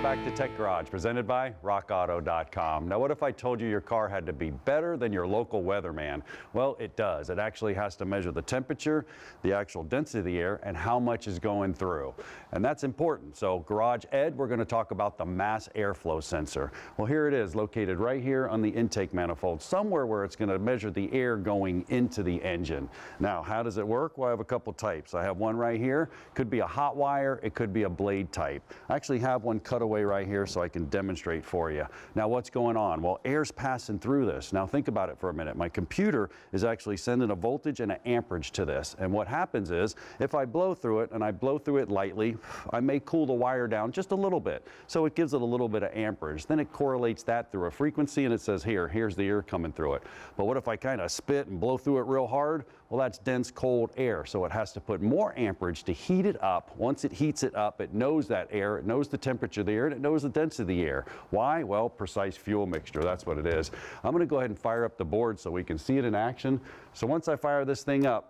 back to Tech Garage, presented by RockAuto.com. Now, what if I told you your car had to be better than your local weatherman? Well, it does. It actually has to measure the temperature, the actual density of the air, and how much is going through. And that's important. So, Garage Ed, we're going to talk about the mass airflow sensor. Well, here it is, located right here on the intake manifold, somewhere where it's going to measure the air going into the engine. Now, how does it work? Well, I have a couple types. I have one right here. Could be a hot wire. It could be a blade type. I actually have one cut away right here so I can demonstrate for you. Now, what's going on? Well, air's passing through this. Now, think about it for a minute. My computer is actually sending a voltage and an amperage to this. And what happens is, if I blow through it, and I blow through it lightly, I may cool the wire down just a little bit. So it gives it a little bit of amperage. Then it correlates that through a frequency, and it says, here's the air coming through it. But what if I kind of spit and blow through it real hard? Well, that's dense, cold air, so it has to put more amperage to heat it up. Once it heats it up, it knows that air, it knows the temperature of the air, and it knows the density of the air. Why? Well, precise fuel mixture, that's what it is. I'm going to go ahead and fire up the board so we can see it in action. So once I fire this thing up,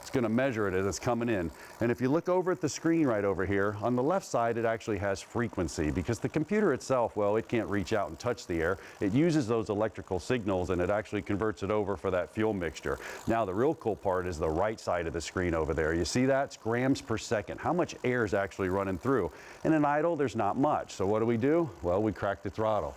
it's going to measure it as it's coming in. And if you look over at the screen right over here, on the left side it actually has frequency, because the computer itself, well, it can't reach out and touch the air. It uses those electrical signals and it actually converts it over for that fuel mixture. Now the real cool part is the right side of the screen over there. You see that? It's grams per second. How much air is actually running through? In an idle, there's not much. So what do? Well, we crack the throttle.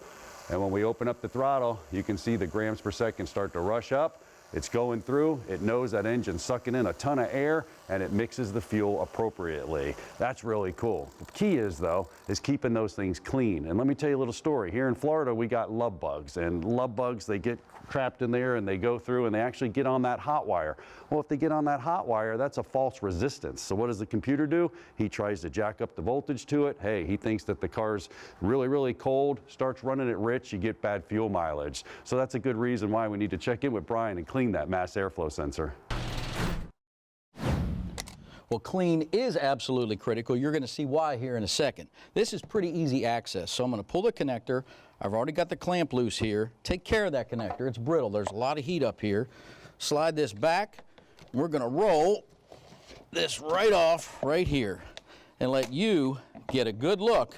And when we open up the throttle, you can see the grams per second start to rush up. It's going through, it knows that engine's sucking in a ton of air, and it mixes the fuel appropriately. That's really cool. The key is, though, is keeping those things clean. And let me tell you a little story. Here in Florida, we got love bugs, and love bugs, they get trapped in there and they go through and they actually get on that hot wire. Well, if they get on that hot wire, that's a false resistance. So what does the computer do? He tries to jack up the voltage to it. Hey, he thinks that the car's really, really cold, starts running it rich, you get bad fuel mileage. So that's a good reason why we need to check in with Brian and clean that mass airflow sensor. Well, clean is absolutely critical. You're going to see why here in a second. This is pretty easy access. So I'm going to pull the connector. I've already got the clamp loose here. Take care of that connector. It's brittle. There's a lot of heat up here. Slide this back. We're going to roll this right off right here and let you get a good look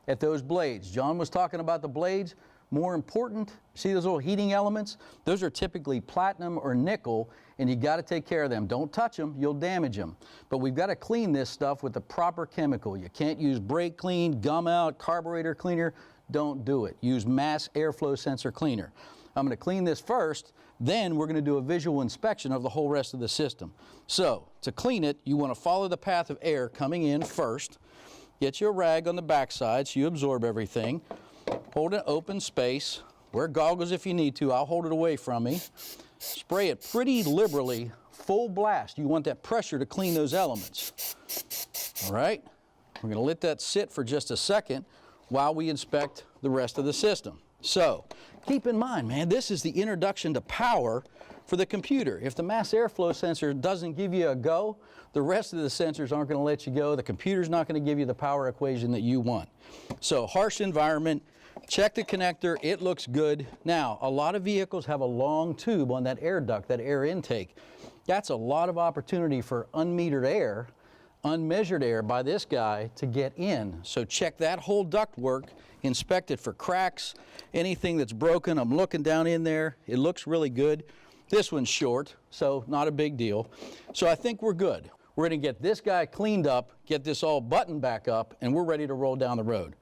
at those blades. John was talking about the blades. More important, see those little heating elements? Those are typically platinum or nickel, and you got to take care of them. Don't touch them, you'll damage them. But we've got to clean this stuff with the proper chemical. You can't use brake clean, gum out, carburetor cleaner. Don't do it. Use mass airflow sensor cleaner. I'm going to clean this first, then we're going to do a visual inspection of the whole rest of the system. So, to clean it, you want to follow the path of air coming in first. Get you a rag on the backside so you absorb everything. Hold an open space. Wear goggles if you need to. I'll hold it away from me. Spray it pretty liberally, full blast. You want that pressure to clean those elements. All right? We're going to let that sit for just a second while we inspect the rest of the system. So, keep in mind, man, this is the introduction to power for the computer. If the mass airflow sensor doesn't give you a go, the rest of the sensors aren't going to let you go. The computer's not going to give you the power equation that you want. So, harsh environment, check the connector, it looks good. Now, a lot of vehicles have a long tube on that air duct, that air intake. That's a lot of opportunity for unmetered air, unmeasured air by this guy to get in. So check that whole duct work, inspect it for cracks, anything that's broken. I'm looking down in there. It looks really good. This one's short, so not a big deal. So I think we're good. We're going to get this guy cleaned up, get this all buttoned back up, and we're ready to roll down the road.